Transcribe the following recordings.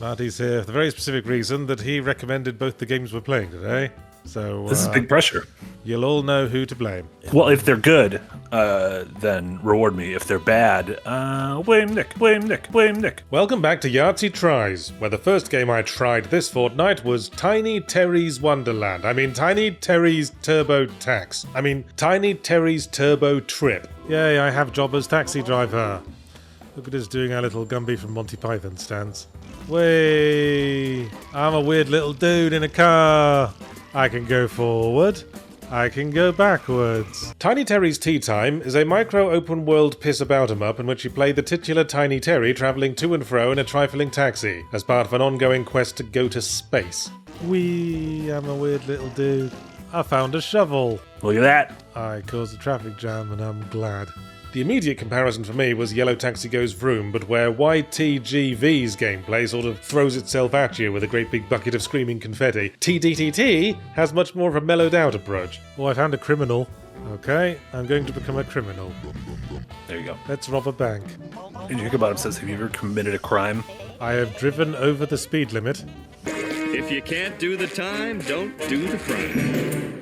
Marty's here for the very specific reason that he recommended both the games we're playing today. So this is big pressure. You'll all know who to blame. Well, if they're good, then reward me. If they're bad, blame Nick. Welcome back to Yahtzee Tries, where the first game I tried this fortnight was Tiny Terry's Wonderland. Tiny Terry's Turbo Tax. Tiny Terry's Turbo Trip. Yay, I have job as taxi driver. Look at us doing our little Gumby from Monty Python stance. Way, I'm a weird little dude in a car. I can go forward. I can go backwards. Tiny Terry's Tea Time is a micro open world piss about 'em up in which you play the titular Tiny Terry travelling to and fro in a trifling taxi as part of an ongoing quest to go to space. Wee, I'm a weird little dude. I found a shovel. Look at that. I caused a traffic jam and I'm glad. The immediate comparison for me was Yellow Taxi Goes Vroom, but where YTGV's gameplay sort of throws itself at you with a great big bucket of screaming confetti, TDTT has much more of a mellowed out approach. Oh, I found a criminal. Okay, I'm going to become a criminal. There you go. Let's rob a bank. And Jacobot says, have you ever committed a crime? I have driven over the speed limit. If you can't do the time, don't do the crime.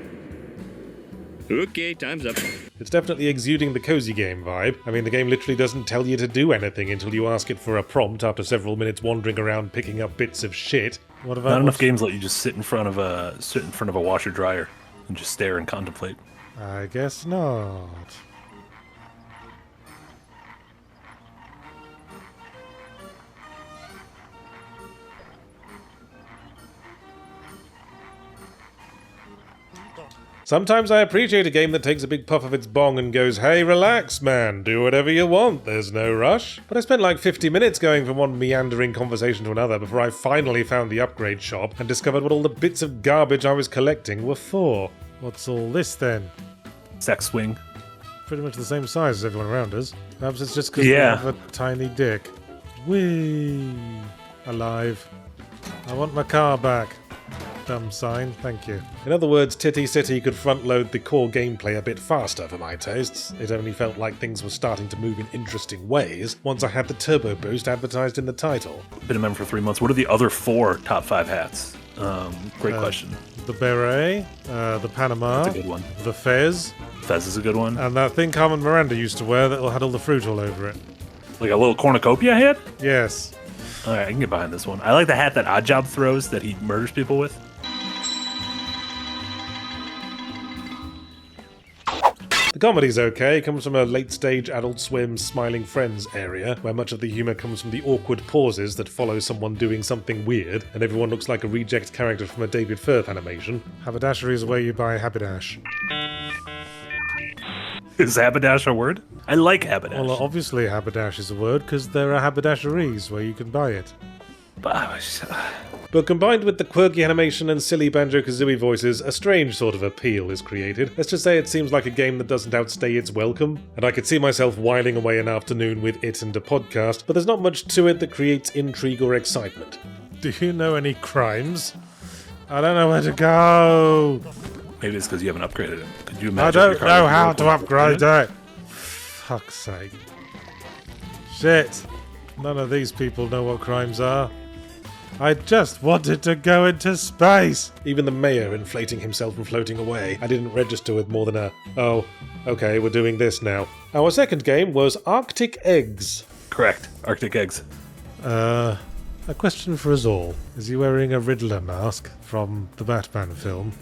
Okay, time's up. It's definitely exuding the cozy game vibe. The game literally doesn't tell you to do anything until you ask it for a prompt after several minutes wandering around picking up bits of shit. What about Not enough games let you just sit in front of a washer dryer and just stare and contemplate. I guess not. Sometimes I appreciate a game that takes a big puff of its bong and goes, hey, relax, man, do whatever you want, there's no rush. But I spent like 50 minutes going from one meandering conversation to another before I finally found the upgrade shop and discovered what all the bits of garbage I was collecting were for. What's all this then? Sex swing. Pretty much the same size as everyone around us. Perhaps it's just because we have a tiny dick. Whee! Alive. I want my car back. Dumb sign, thank you. In other words, Titty City could front-load the core gameplay a bit faster for my tastes. It only felt like things were starting to move in interesting ways once I had the turbo boost advertised in the title. Been a member for 3 months. What are the other 4 top 5 hats? Great question. The beret, the Panama. That's a good one. The Fez. Fez is a good one. And that thing Carmen Miranda used to wear that had all the fruit all over it. Like a little cornucopia hat? Yes. Alright, I can get behind this one. I like the hat that Oddjob throws that he murders people with. The comedy's okay. It comes from a late-stage Adult Swim Smiling Friends area, where much of the humour comes from the awkward pauses that follow someone doing something weird, and everyone looks like a reject character from a David Firth animation. Haberdashery is where you buy haberdash. Is haberdash a word? I like haberdash. Well, obviously haberdash is a word, because there are haberdasheries where you can buy it. But combined with the quirky animation and silly Banjo-Kazooie voices, a strange sort of appeal is created. Let's just say it seems like a game that doesn't outstay its welcome, and I could see myself whiling away an afternoon with it and a podcast, but there's not much to it that creates intrigue or excitement. Do you know any crimes? I don't know where to go. Maybe it's because you haven't upgraded it. Could you imagine? I don't know how to upgrade it. Fuck's sake. Shit. None of these people know what crimes are. I just wanted to go into space! Even the mayor inflating himself and floating away. I didn't register with more than a, oh, okay, we're doing this now. Our second game was Arctic Eggs. Correct. Arctic Eggs. A question for us all. Is he wearing a Riddler mask from the Batman film?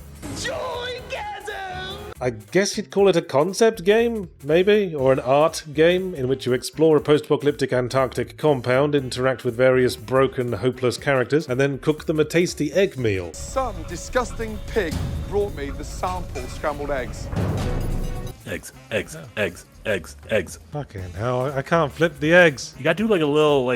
I guess you'd call it a concept game, maybe? Or an art game, in which you explore a post-apocalyptic Antarctic compound, interact with various broken, hopeless characters, and then cook them a tasty egg meal. Some disgusting pig brought me the sample scrambled eggs. Eggs. Fucking hell, I can't flip the eggs. You gotta do like a little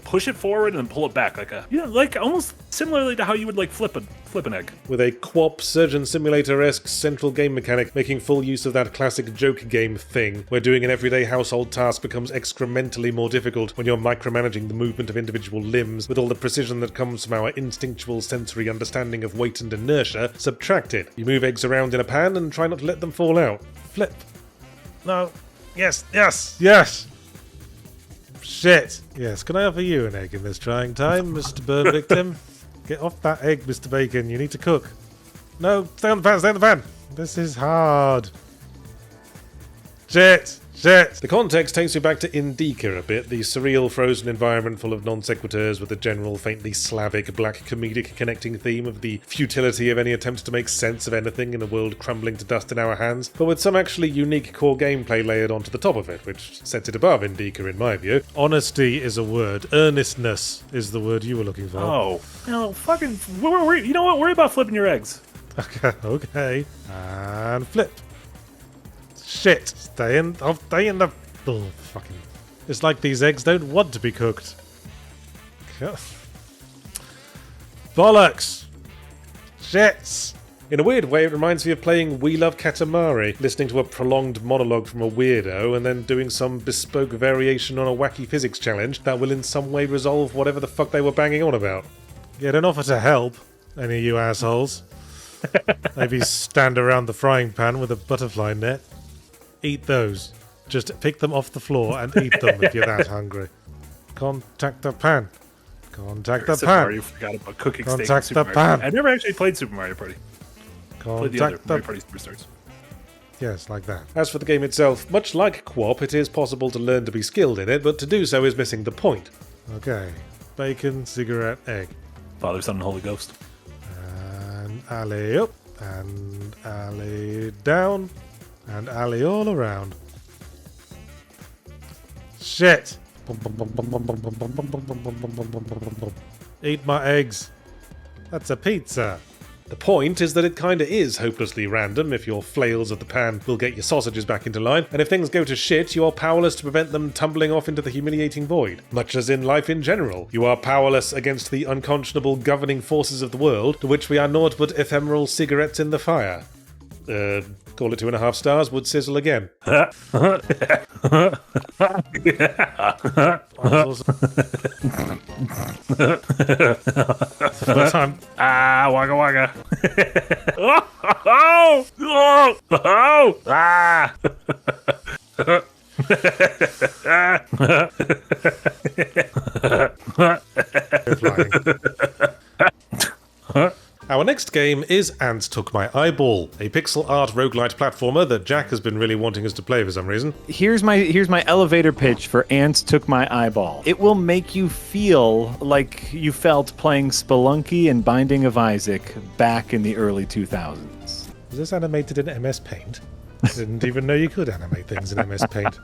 push it forward and then pull it back, like almost similarly to how you would like flip an egg. With a QWOP Surgeon Simulator-esque central game mechanic making full use of that classic joke game thing, where doing an everyday household task becomes excrementally more difficult when you're micromanaging the movement of individual limbs with all the precision that comes from our instinctual sensory understanding of weight and inertia subtracted. You move eggs around in a pan and try not to let them fall out. Flip. No. Yes. Shit! Yes, can I offer you an egg in this trying time, Mr. Burn Victim? Get off that egg, Mr. Bacon. You need to cook. No, stay on the pan, stay on the pan! This is hard. Shit! Shit! The context takes you back to Indica a bit, the surreal frozen environment full of non sequiturs with the general faintly Slavic black comedic connecting theme of the futility of any attempt to make sense of anything in a world crumbling to dust in our hands, but with some actually unique core gameplay layered onto the top of it, which sets it above Indica in my view. Honesty is a word. Earnestness is the word you were looking for. Oh. No, fucking... You know what? Worry about flipping your eggs. Okay. And flip. Shit! Stay in. I'll stay in the. Oh, fucking. It's like these eggs don't want to be cooked. Bollocks! Shits! In a weird way, it reminds me of playing We Love Katamari, listening to a prolonged monologue from a weirdo, and then doing some bespoke variation on a wacky physics challenge that will in some way resolve whatever the fuck they were banging on about. Yeah, don't offer to help, any of you assholes. Maybe stand around the frying pan with a butterfly net. Eat those. Just pick them off the floor and eat them if you're that hungry. Contact the pan. Contact the Super pan. Mario forgot about cooking steak. Contact in Super the Mario. pan. I've never actually played Super Mario Party. Played the other Contact Mario the... Party Superstars. Yes, like that. As for the game itself, much like Quap, it is possible to learn to be skilled in it, but to do so is missing the point. Okay. Bacon, cigarette, egg. Father, Son, and Holy Ghost. And alley up. And alley down. And alley all around. Shit! Eat my eggs. That's a pizza. The point is that it kinda is hopelessly random if your flails of the pan will get your sausages back into line, and if things go to shit, you are powerless to prevent them tumbling off into the humiliating void. Much as in life in general, you are powerless against the unconscionable governing forces of the world, to which we are naught but ephemeral cigarettes in the fire. Call it 2.5 stars, would sizzle again. Wagga wagga. Oh! Oh! Oh! Ah! Our next game is Ants Took My Eyeball, a pixel art roguelite platformer that Jack has been really wanting us to play for some reason. Here's my elevator pitch for Ants Took My Eyeball. It will make you feel like you felt playing Spelunky and Binding of Isaac back in the early 2000s. Is this animated in MS Paint? I didn't even know you could animate things in MS Paint.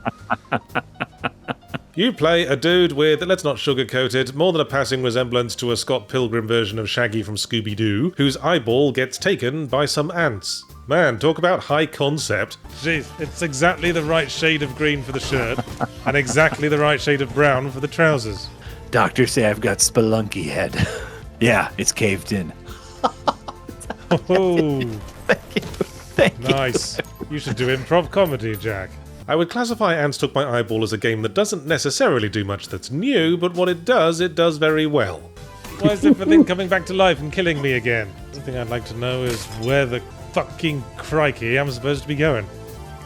You play a dude with, let's not sugarcoat it, more than a passing resemblance to a Scott Pilgrim version of Shaggy from Scooby-Doo, whose eyeball gets taken by some ants. Man, talk about high concept. Jeez, it's exactly the right shade of green for the shirt, and exactly the right shade of brown for the trousers. Doctors say I've got Spelunky head. Yeah, it's caved in. Oh, Thank you. nice. You should do improv comedy, Jack. I would classify Ants Took My Eyeball as a game that doesn't necessarily do much that's new, but what it does very well. Why is everything coming back to life and killing me again? The thing I'd like to know is where the fucking crikey I'm supposed to be going.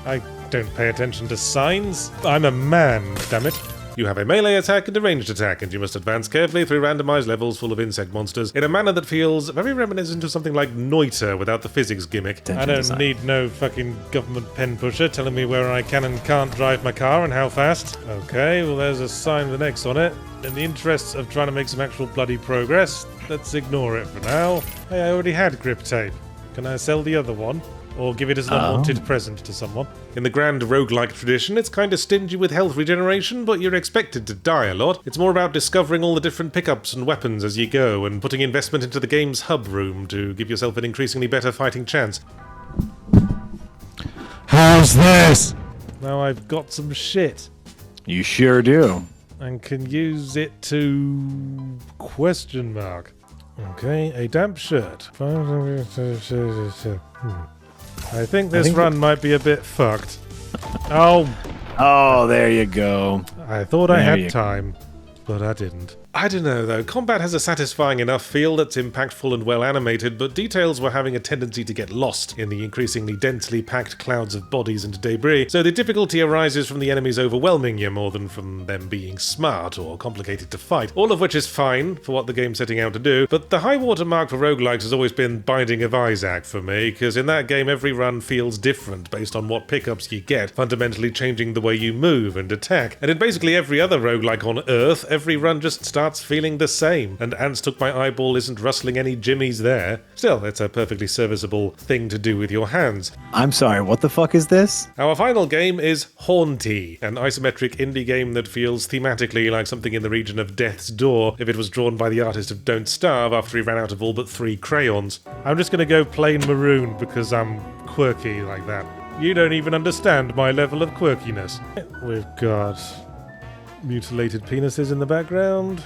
I don't pay attention to signs. I'm a man, damn it. You have a melee attack and a ranged attack, and you must advance carefully through randomized levels full of insect monsters in a manner that feels very reminiscent of something like Noita without the physics gimmick. I don't need no fucking government pen pusher telling me where I can and can't drive my car and how fast. Okay, well there's a sign with an X on it. In the interests of trying to make some actual bloody progress, let's ignore it for now. Hey, I already had grip tape. Can I sell the other one? Or give it as an unwanted present to someone. In the grand roguelike tradition, it's kind of stingy with health regeneration, but you're expected to die a lot. It's more about discovering all the different pickups and weapons as you go, and putting investment into the game's hub room to give yourself an increasingly better fighting chance. How's this? Now I've got some shit. You sure do. And can use it to... question mark. Okay, a damp shirt. I think this run might be a bit fucked. Oh! Oh, there you go. I thought I had time, but I didn't. I don't know, though. Combat has a satisfying enough feel that's impactful and well animated, but details were having a tendency to get lost in the increasingly densely packed clouds of bodies and debris, so the difficulty arises from the enemies overwhelming you more than from them being smart or complicated to fight, all of which is fine for what the game's setting out to do, but the high water mark for roguelikes has always been Binding of Isaac for me, because in that game every run feels different based on what pickups you get, fundamentally changing the way you move and attack, and in basically every other roguelike on Earth, every run just starts feeling the same, and Ants Took My Eyeball isn't rustling any jimmies there. Still, it's a perfectly serviceable thing to do with your hands. I'm sorry, what the fuck is this? Our final game is Hauntii, an isometric indie game that feels thematically like something in the region of Death's Door if it was drawn by the artist of Don't Starve after he ran out of all but 3 crayons. I'm just gonna go plain maroon because I'm quirky like that. You don't even understand my level of quirkiness. We've got mutilated penises in the background.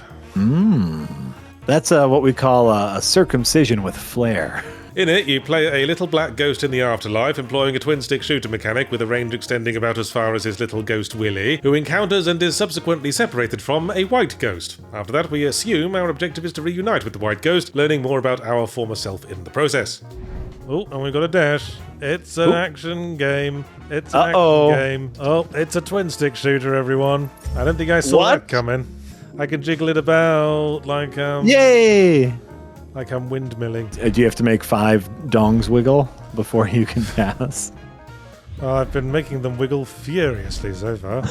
That's what we call a circumcision with flair. In it, you play a little black ghost in the afterlife, employing a twin-stick shooter mechanic with a range extending about as far as his little ghost Willy, who encounters and is subsequently separated from a white ghost. After that, we assume our objective is to reunite with the white ghost, learning more about our former self in the process. Oh, and we've got a dash. It's an action game. It's an action game. Oh, it's a twin-stick shooter, everyone. I don't think I saw that coming. I can jiggle it about like Yay! Like I'm windmilling. Do you have to make 5 dongs wiggle before you can pass? Oh, I've been making them wiggle furiously so far.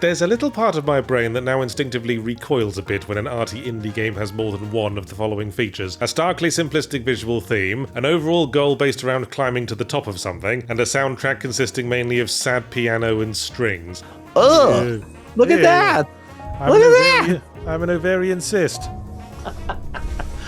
There's a little part of my brain that now instinctively recoils a bit when an arty indie game has more than one of the following features: a starkly simplistic visual theme, an overall goal based around climbing to the top of something, and a soundtrack consisting mainly of sad piano and strings. Ugh! Look at that! Look at that! I'm an ovarian cyst.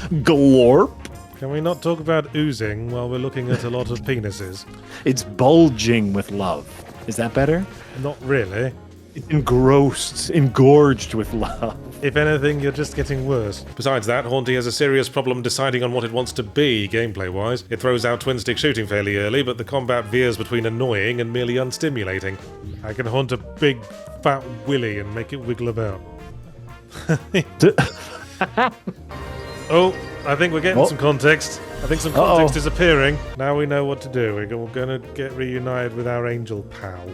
Glorp. Can we not talk about oozing while we're looking at a lot of penises? It's bulging with love. Is that better? Not really. It's engorged with love. If anything, you're just getting worse. Besides that, Hauntii has a serious problem deciding on what it wants to be, gameplay-wise. It throws out twin-stick shooting fairly early, but the combat veers between annoying and merely unstimulating. I can haunt a big, fat willy and make it wiggle about. Oh, I think we're getting some context. I think some context is appearing. Now we know what to do. We're going to get reunited with our angel pal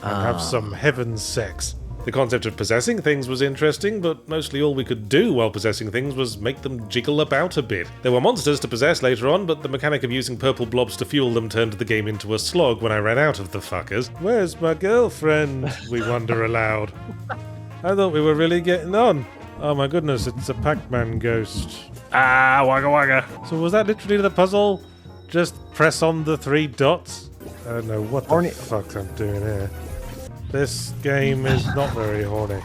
and have some heaven sex. The concept of possessing things was interesting, but mostly all we could do while possessing things was make them jiggle about a bit. There were monsters to possess later on, but the mechanic of using purple blobs to fuel them turned the game into a slog when I ran out of the fuckers. Where's my girlfriend? We wonder aloud. I thought we were really getting on. Oh my goodness, it's a Pac-Man ghost. Ah, wagga wagga. So was that literally the puzzle? Just press on the 3 dots? I don't know what the fuck I'm doing here. This game is not very horny.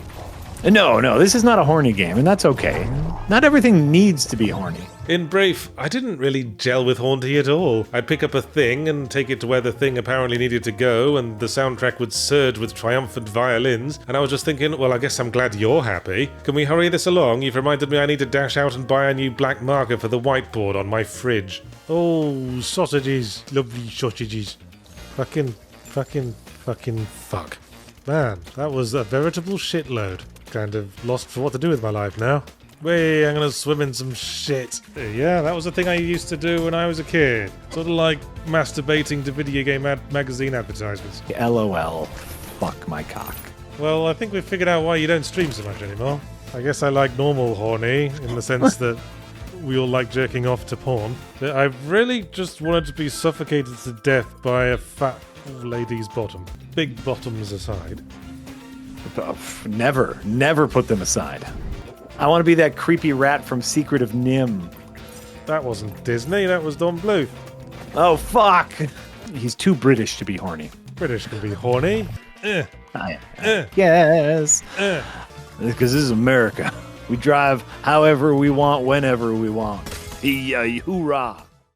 No, this is not a horny game, and that's okay. Not everything needs to be horny. In brief, I didn't really gel with Hauntii at all. I'd pick up a thing and take it to where the thing apparently needed to go, and the soundtrack would surge with triumphant violins, and I was just thinking, well, I guess I'm glad you're happy. Can we hurry this along? You've reminded me I need to dash out and buy a new black marker for the whiteboard on my fridge. Oh, sausages. Lovely sausages. Fuck. Man, that was a veritable shitload. Kind of lost for what to do with my life now. Wait, I'm gonna swim in some shit. Yeah, that was a thing I used to do when I was a kid. Sort of like masturbating to video game magazine advertisements. LOL. Fuck my cock. Well, I think we've figured out why you don't stream so much anymore. I guess I like normal horny, in the sense that we all like jerking off to porn. But I really just wanted to be suffocated to death by a fat lady's bottom. Big bottoms aside. Never put them aside. I want to be that creepy rat from Secret of Nim. That wasn't Disney, that was Don Bluth. Oh, fuck! He's too British to be horny. British can be horny. Yes. Because this is America. We drive however we want, whenever we want. Hoorah!